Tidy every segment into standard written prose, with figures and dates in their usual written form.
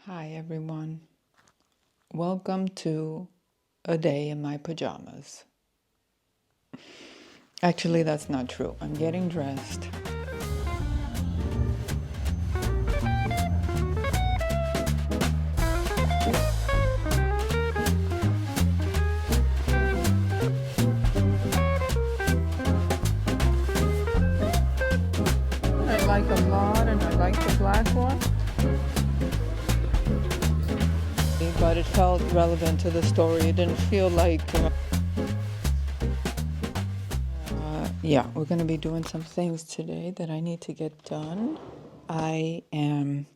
Hi everyone. Welcome to a day in my pajamas. Actually, that's not true. I'm getting dressed. I like a lot and I like the black one. But it felt relevant to the story. It didn't feel like yeah, we're going to be doing some things today that I need to get done. I am,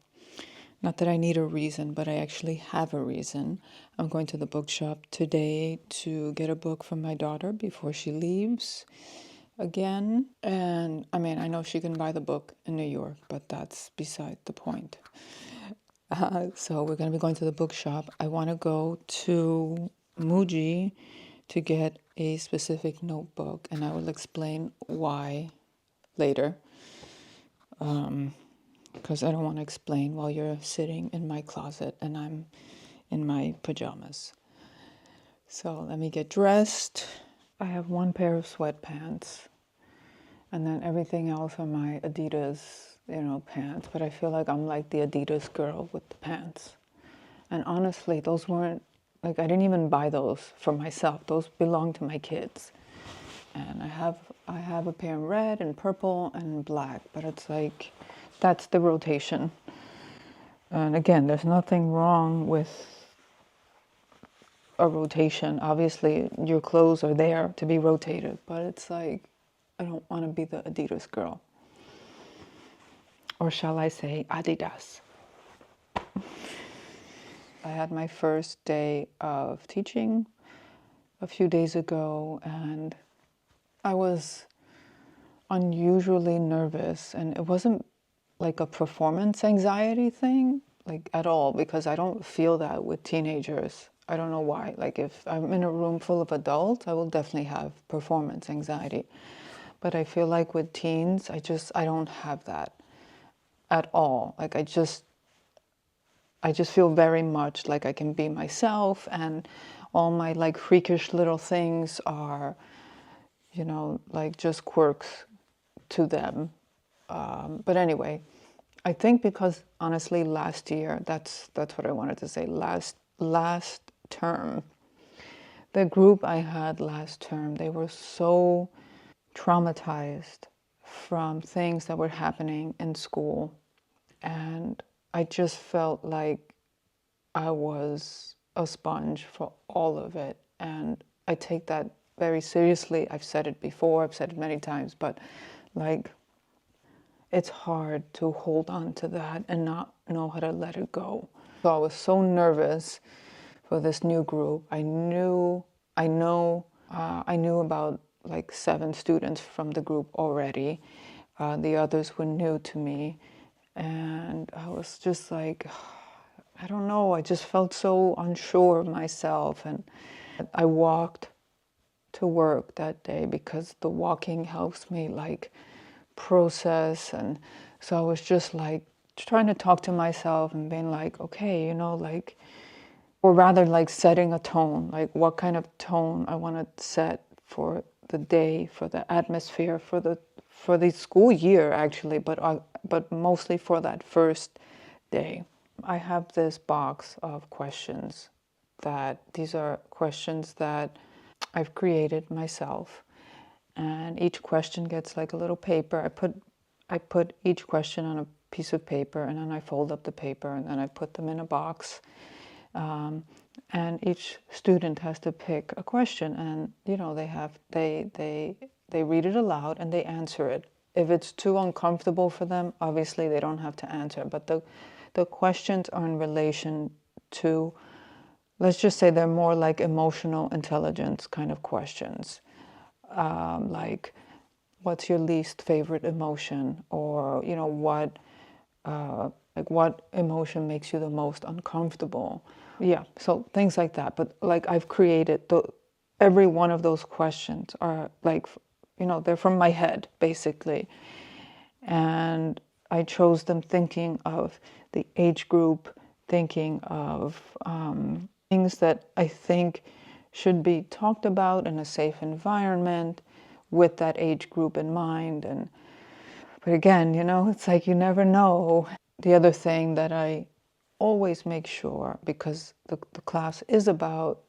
not that I need a reason, but I actually have a reason. I'm going to the bookshop today to get a book from my daughter before she leaves again. And I mean, I know she can buy the book in New York, but that's beside the point. So we're going to be going to the bookshop. I want to go to Muji to get a specific notebook, and I will explain why later, because I don't want to explain while you're sitting in my closet and I'm in my pajamas. So let me get dressed. I have one pair of sweatpants, and then everything else are my Adidas, pants. But I feel like I'm like the Adidas girl with the pants. And honestly, those weren't, like, I didn't even buy those for myself. Those belong to my kids. And I have a pair in red and purple and black, but it's like, that's the rotation. And again, there's nothing wrong with a rotation. Obviously, your clothes are there to be rotated, but it's like, I don't want to be the Adidas girl. Or shall I say Adidas? I had my first day of teaching a few days ago, and I was unusually nervous, and it wasn't like a performance anxiety thing, like at all, because I don't feel that with teenagers. I don't know why. Like if I'm in a room full of adults, I will definitely have performance anxiety. But I feel like with teens, I don't have that at all. Like I just feel very much like I can be myself, and all my like freakish little things are, like just quirks to them. But anyway, I think because honestly, last year, that's what I wanted to say. Last term, the group I had last term, they were so traumatized from things that were happening in school, and I just felt like I was a sponge for all of it, and I take that very seriously. I've said it before, I've said it many times, but like, it's hard to hold on to that and not know how to let it go. So I was so nervous for this new group. I knew about like 7 students from the group already. The others were new to me, and I was just like, I don't know, I just felt so unsure of myself. And I walked to work that day because the walking helps me like process. And so I was just like trying to talk to myself and being like, okay, like, or rather like setting a tone, like what kind of tone I want to set for the day, for the atmosphere, for the school year actually, but mostly for that first day. I have this box of questions that these are questions that I've created myself, and each question gets like a little paper. I put each question on a piece of paper, and then I fold up the paper, and then I put them in a box. And each student has to pick a question, and they read it aloud and they answer it. If it's too uncomfortable for them, obviously they don't have to answer. But the questions are in relation to, let's just say they're more like emotional intelligence kind of questions. Like, what's your least favorite emotion? Or, what emotion makes you the most uncomfortable? Yeah, so things like that. But like, I've created every one of those questions are like, they're from my head, basically. And I chose them thinking of the age group thinking of things that I think should be talked about in a safe environment with that age group in mind. But again, it's like you never know. The other thing that I always make sure, because the class is about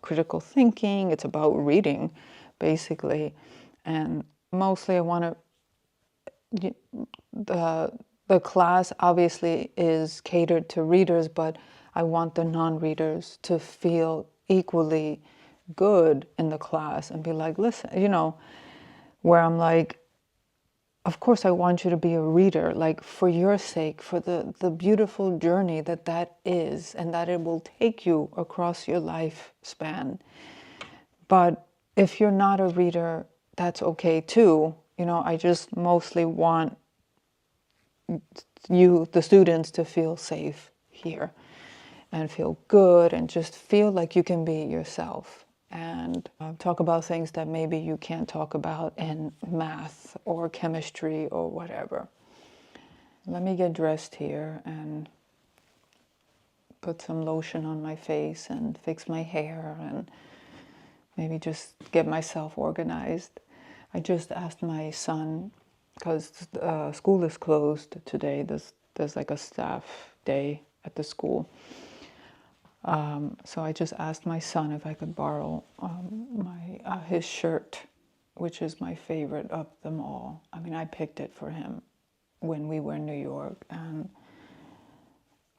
critical thinking, it's about reading, basically, and mostly I want to, the class obviously is catered to readers, but I want the non-readers to feel equally good in the class and be like, listen, where I'm like, of course I want you to be a reader, like for your sake, for the beautiful journey that is, and that it will take you across your lifespan. But if you're not a reader, that's okay too. I just mostly want you, the students, to feel safe here and feel good and just feel like you can be yourself and talk about things that maybe you can't talk about in math or chemistry or whatever. Let me get dressed here and put some lotion on my face and fix my hair and maybe just get myself organized. I just asked my son, because school is closed today. There's like a staff day at the school. So I just asked my son if I could borrow his shirt, which is my favorite of them all. I mean, I picked it for him when we were in New York, and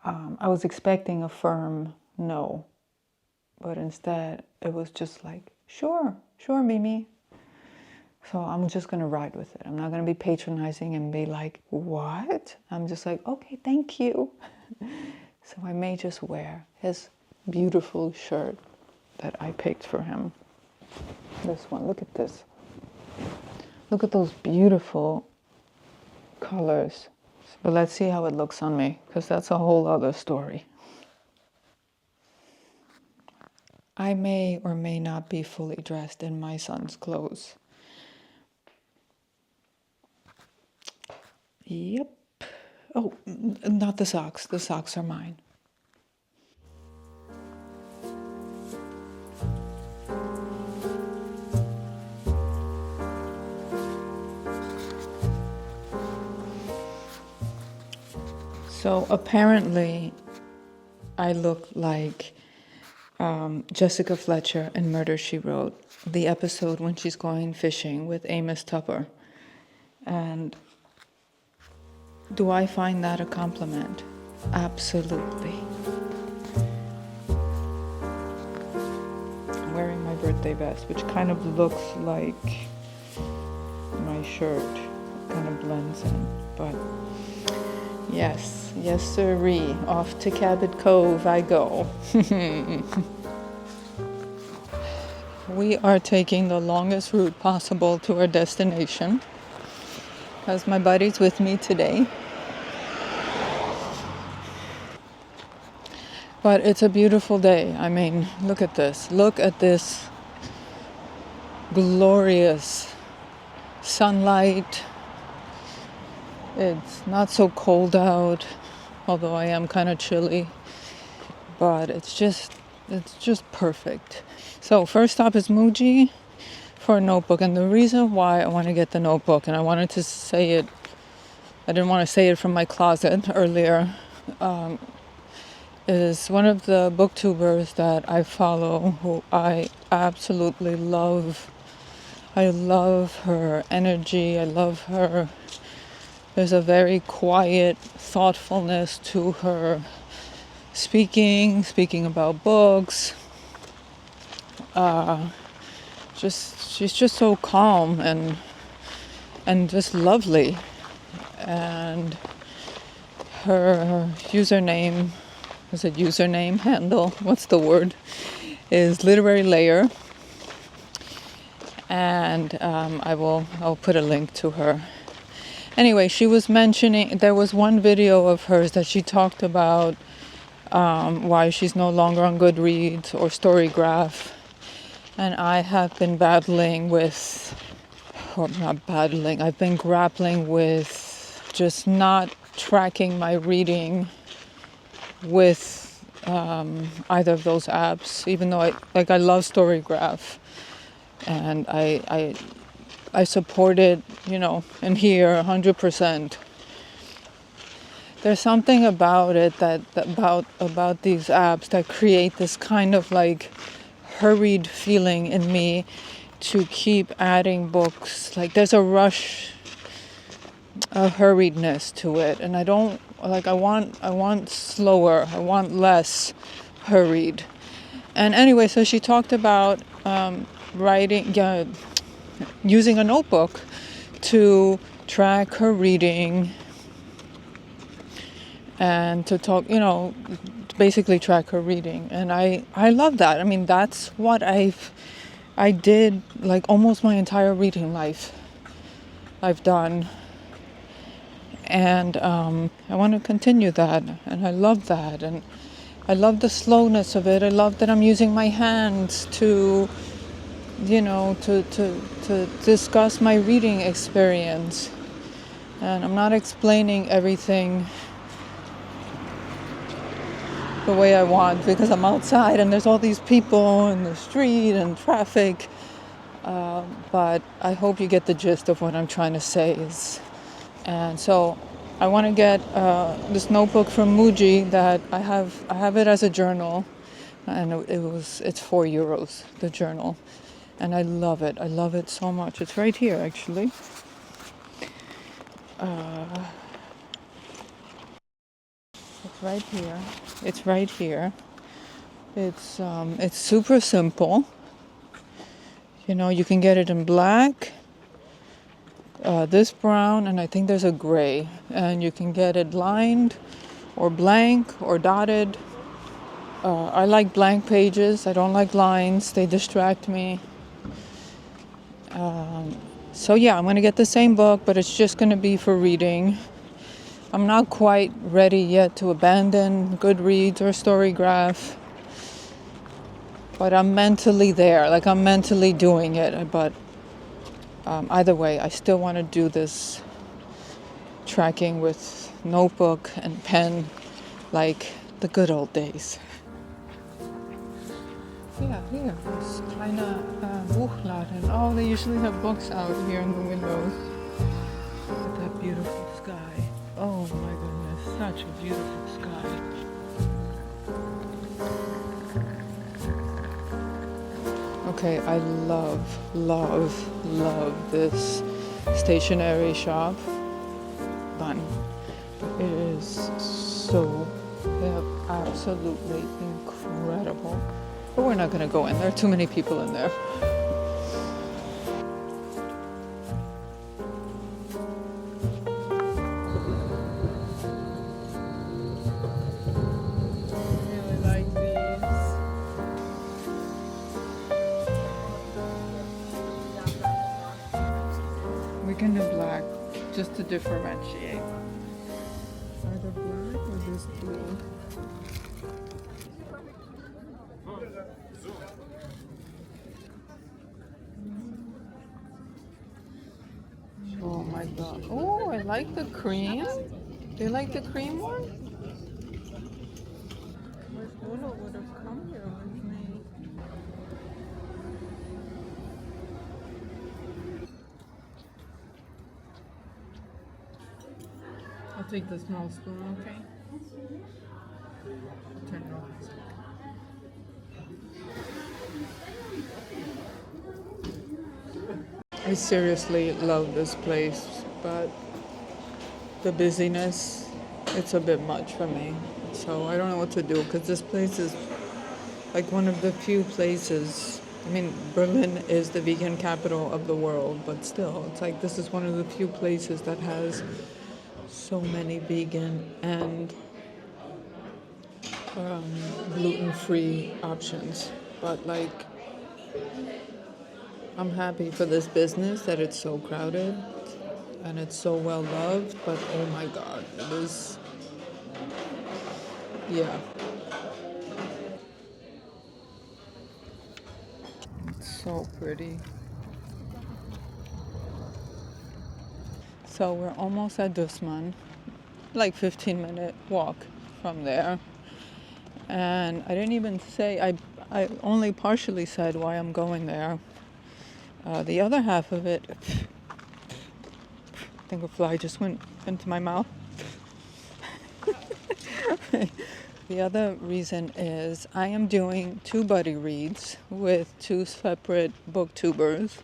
I was expecting a firm no, but instead it was just like, sure, Mimi. So I'm just going to ride with it. I'm not going to be patronizing and be like, what? I'm just like, okay, thank you. So I may just wear his beautiful shirt that I picked for him. This one, look at this. Look at those beautiful colors. But let's see how it looks on me, because that's a whole other story. I may or may not be fully dressed in my son's clothes. Yep. Oh, not the socks. The socks are mine. So apparently, I look like Jessica Fletcher in Murder, She Wrote, the episode when she's going fishing with Amos Tupper. And do I find that a compliment? Absolutely. I'm wearing my birthday vest, which kind of looks like my shirt. Kind of blends in, but yes, sirree. Off to Cabot Cove I go. We are taking the longest route possible to our destination, because my buddy's with me today. But it's a beautiful day. I mean, look at this. Look at this glorious sunlight. It's not so cold out, although I am kind of chilly. But it's just perfect. So first stop is Muji for a notebook. And the reason why I want to get the notebook, and I wanted to say it, I didn't want to say it from my closet earlier, is one of the booktubers that I follow, who I absolutely love. I love her energy. I love her. There's a very quiet thoughtfulness to her speaking about books. She's just so calm and just lovely. And her username, is it username, handle, what's the word, is Literary Layer. And I'll put a link to her. Anyway, she was mentioning, there was one video of hers that she talked about why she's no longer on Goodreads or Storygraph. And I have been battling with, or not battling, I've been grappling with just not tracking my reading with either of those apps, even though I love Storygraph, and I support it, in here 100%. There's something about it about these apps that create this kind of like hurried feeling in me to keep adding books. Like there's a rush, a hurriedness to it, and I don't like. I want slower. I want less hurried. And anyway, so she talked about writing, using a notebook to track her reading and to talk, basically track her reading. And I love that. I mean, that's what I did like almost my entire reading life. I've done. And I want to continue that. And I love that. And I love the slowness of it. I love that I'm using my hands to to discuss my reading experience. And I'm not explaining everything the way I want because I'm outside and there's all these people in the street and traffic. But I hope you get the gist of what I'm trying to say. And so I want to get this notebook from Muji that I have it as a journal, and it's €4, the journal. And I love it. I love it so much. It's right here, actually. It's right here. It's right here. It's super simple. You can get it in black, this brown, and I think there's a gray. And you can get it lined, or blank, or dotted. I like blank pages. I don't like lines. They distract me. So yeah, I'm going to get the same book, but it's just going to be for reading. I'm not quite ready yet to abandon Goodreads or Storygraph, but I'm mentally there. Like I'm mentally doing it. But either way, I still want to do this tracking with notebook and pen like the good old days. Yeah, here, it's kleine Buchladen. Oh, they usually have books out here in the windows. Look at that beautiful sky. Oh my goodness, such a beautiful sky. Okay, I love this stationery shop. Fun. It is so absolutely incredible. But we're not going to go in. There are too many people in there. I really like these. We can do black just to differentiate. Either black or this blue. Oh my god. Oh, I like the cream. Do you like the cream one? Wish Uno would have come here with me. I'll take the small spoon, okay? Turn it off. I seriously love this place, but the busyness, it's a bit much for me. So I don't know what to do because this place is like one of the few places. I mean, Berlin is the vegan capital of the world, but still, it's like this is one of the few places that has so many vegan and gluten-free options. But like, I'm happy for this business that it's so crowded and it's so well loved, but oh my god, it is, yeah. It's so pretty. So we're almost at Dussmann, like 15-minute walk from there. And I didn't even say, I only partially said why I'm going there. The other half of it, I think a fly just went into my mouth. The other reason is I am doing 2 buddy reads with 2 separate booktubers.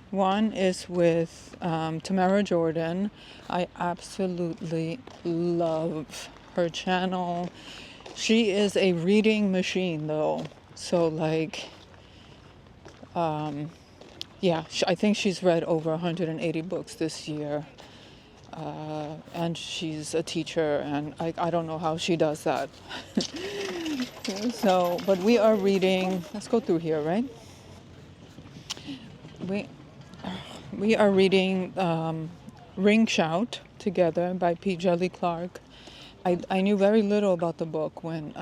One is with Tamara Jordan. I absolutely love her channel. She is a reading machine though. So like, yeah, I think she's read over 180 books this year. And she's a teacher, and I don't know how she does that. So, but we are reading, let's go through here, right? We, we are reading Ring Shout together by P. Jelly Clark. I knew very little about the book when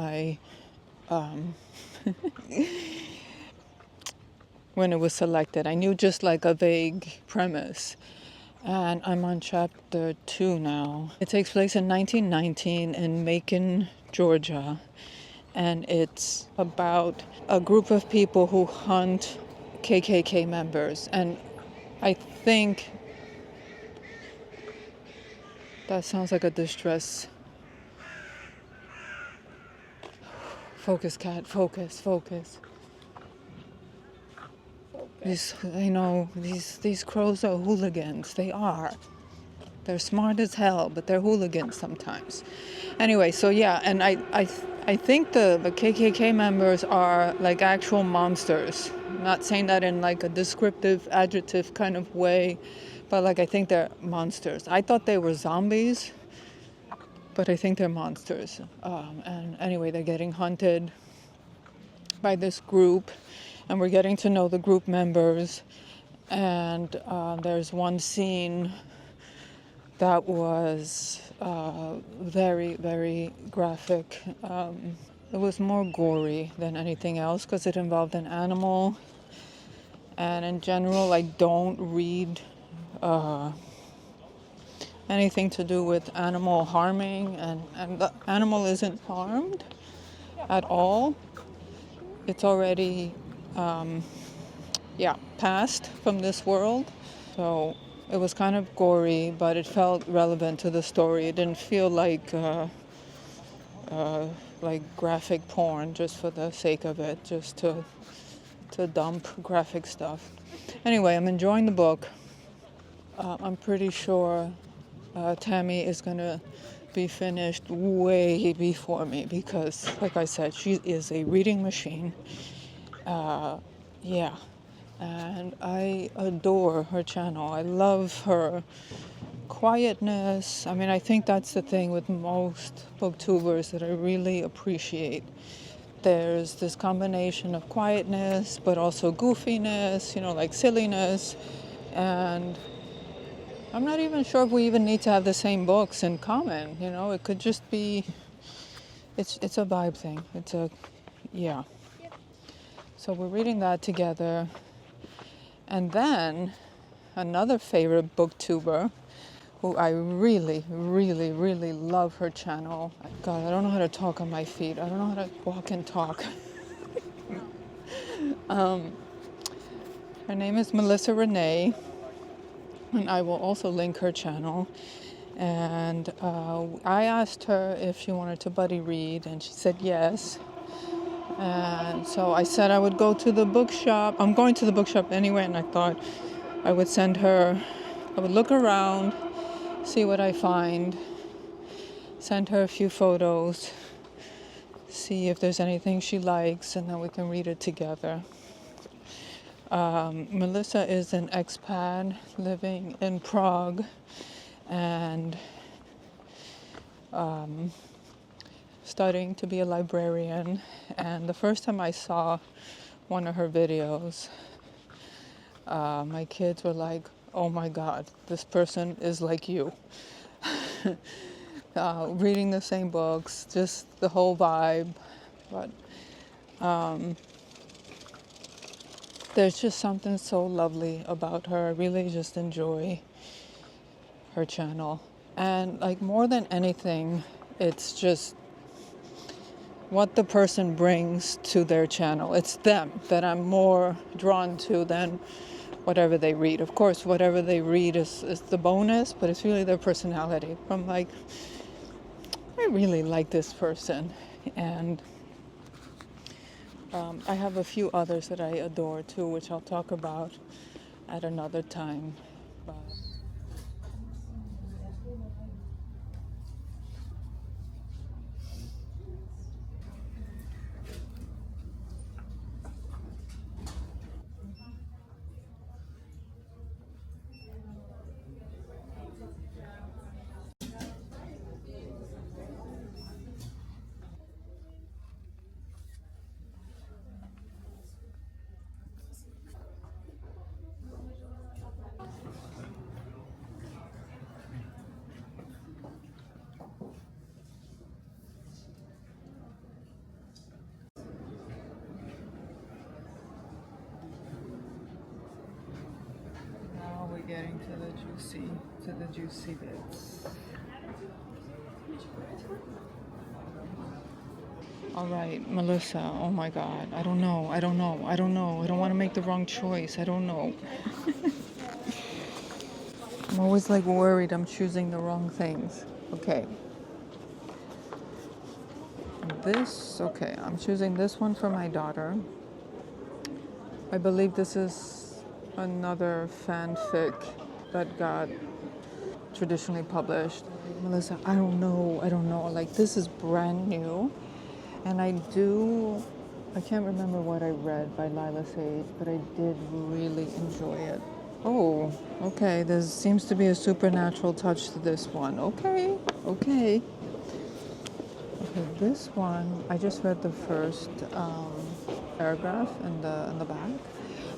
when it was selected. I knew just like a vague premise. And I'm on chapter 2 now. It takes place in 1919 in Macon, Georgia. And it's about a group of people who hunt KKK members. And I think that sounds like a distress. Focus, cat, focus, focus. These crows are hooligans. They are. They're smart as hell, but they're hooligans sometimes. Anyway, so yeah, and I think the KKK members are like actual monsters. I'm not saying that in like a descriptive adjective kind of way, but like I think they're monsters. I thought they were zombies, but I think they're monsters. And anyway, they're getting hunted by this group, and we're getting to know the group members. And there's one scene that was very, very graphic. It was more gory than anything else because it involved an animal. And in general, I don't read anything to do with animal harming, and the animal isn't harmed at all. It's already, passed from this world. So it was kind of gory, but it felt relevant to the story. It didn't feel like graphic porn just for the sake of it, just to dump graphic stuff. Anyway, I'm enjoying the book. I'm pretty sure Tammy is gonna be finished way before me because, like I said, she is a reading machine. Yeah. And I adore her channel. I love her quietness. I mean, I think that's the thing with most booktubers that I really appreciate. There's this combination of quietness, but also goofiness, like silliness. And I'm not even sure if we even need to have the same books in common. It could just be, it's a vibe thing. Yeah. So we're reading that together. And then another favorite booktuber who I really, really, really love her channel. God, I don't know how to talk on my feet. I don't know how to walk and talk. Her name is Melissa Renee, and I will also link her channel. And I asked her if she wanted to buddy read, and she said yes. And so I said I would go to the bookshop. I'm going to the bookshop anyway, and I thought I would I would look around, see what I find, send her a few photos, see if there's anything she likes, and then we can read it together. Melissa is an expat living in Prague, and studying to be a librarian. And the first time I saw one of her videos, my kids were like, oh my God, this person is like you. Reading the same books, just the whole vibe. But there's just something so lovely about her. I really just enjoy her channel. And like more than anything, it's just what the person brings to their channel. It's them that I'm more drawn to than whatever they read. Of course, whatever they read is the bonus, but it's really their personality. I'm like, I really like this person. And I have a few others that I adore too, which I'll talk about at another time. But now we're getting to the juicy bits. All right, Melissa. Oh my God. I don't know. I don't know. I don't know. I don't want to make the wrong choice. I don't know. I'm always like worried I'm choosing the wrong things. Okay. Okay, I'm choosing this one for my daughter. I believe this is another fanfic that got traditionally published. Melissa, I don't know. Like, this is brand new. And I can't remember what I read by Lila Sage, but I did really enjoy it. Oh, okay, there seems to be a supernatural touch to this one. Okay, okay. Okay, this one, I just read the first paragraph in the back,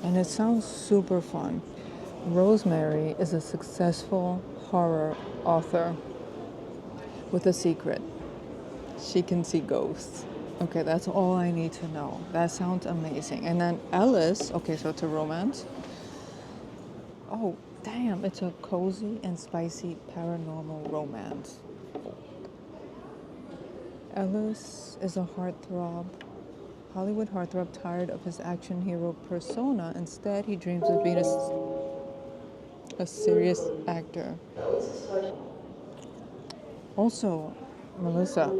and it sounds super fun. Rosemary is a successful horror author with a secret. She can see ghosts. Okay, that's all I need to know. That sounds amazing. And then Ellis, okay, so it's a romance. Oh, damn, it's a cozy and spicy paranormal romance. Ellis is a heartthrob, Hollywood heartthrob tired of his action hero persona. Instead, he dreams of being a serious actor. Also, Melissa,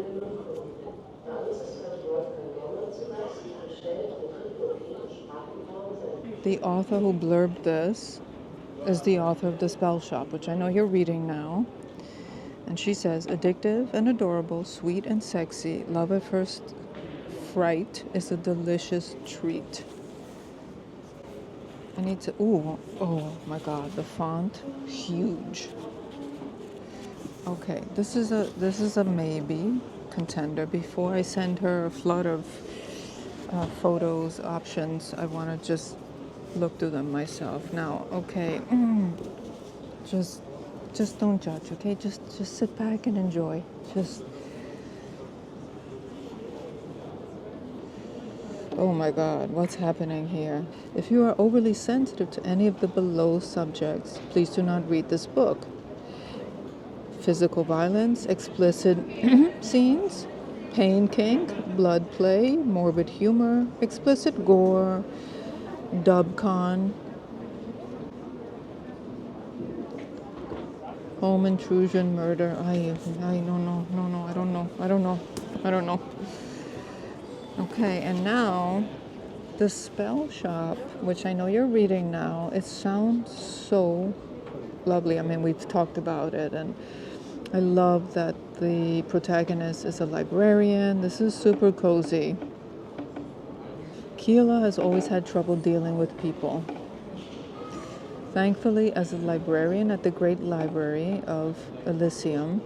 the author who blurbed this is the author of The Spell Shop, which I know you're reading now. And she says, addictive and adorable, sweet and sexy, love at first fright is a delicious treat. I need to, ooh, oh my God, the font, huge. Okay, this is a maybe contender. Before I send her a flood of photos, options, I want to just look through them myself. Now, okay, just don't judge, okay? Just sit back and enjoy. Just, oh my God, what's happening here? If you are overly sensitive to any of the below subjects, please do not read this book. Physical violence, explicit scenes, pain kink, blood play, morbid humor, explicit gore, dubcon, home intrusion, murder. No, I don't know. Okay, and now the spell shop, which I know you're reading now, it sounds so lovely. I mean, we've talked about it, and I love that the protagonist is a librarian. This is super cozy. Keela has always had trouble dealing with people. Thankfully, as a librarian at the Great Library of Elysium,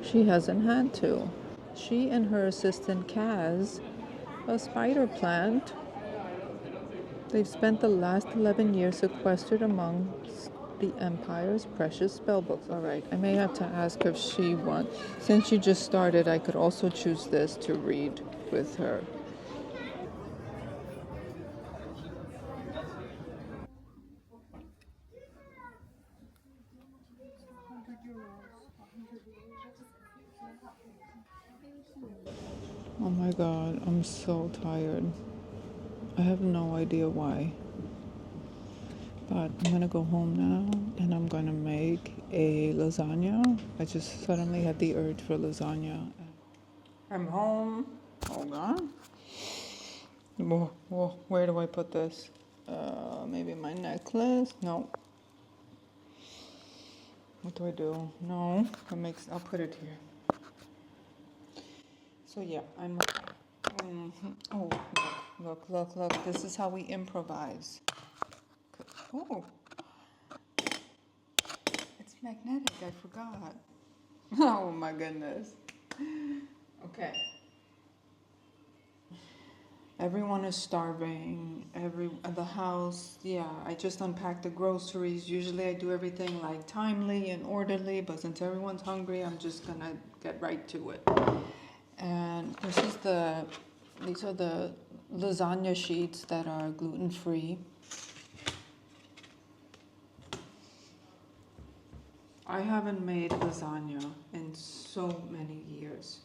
she hasn't had to. She and her assistant Kaz, a spider plant, they've spent the last 11 years sequestered amongst the Empire's precious spellbooks. All right, I may have to ask her if she wants. Since she just started, I could also choose this to read with her. Oh my God. God, I'm so tired. I have no idea why. But I'm gonna go home now and I'm gonna make a lasagna. I just suddenly had the urge for lasagna. I'm home. Hold on. Whoa, where do I put this? Maybe my necklace? No. What do I do? No, I'll put it here. So yeah, oh, look. This is how we improvise. Oh, it's magnetic, I forgot. Oh my goodness. Okay. Everyone is starving. The house, yeah. I just unpacked the groceries. Usually I do everything like timely and orderly, but since everyone's hungry, I'm just gonna get right to it. And these are the lasagna sheets that are gluten-free. I haven't made lasagna in so many years.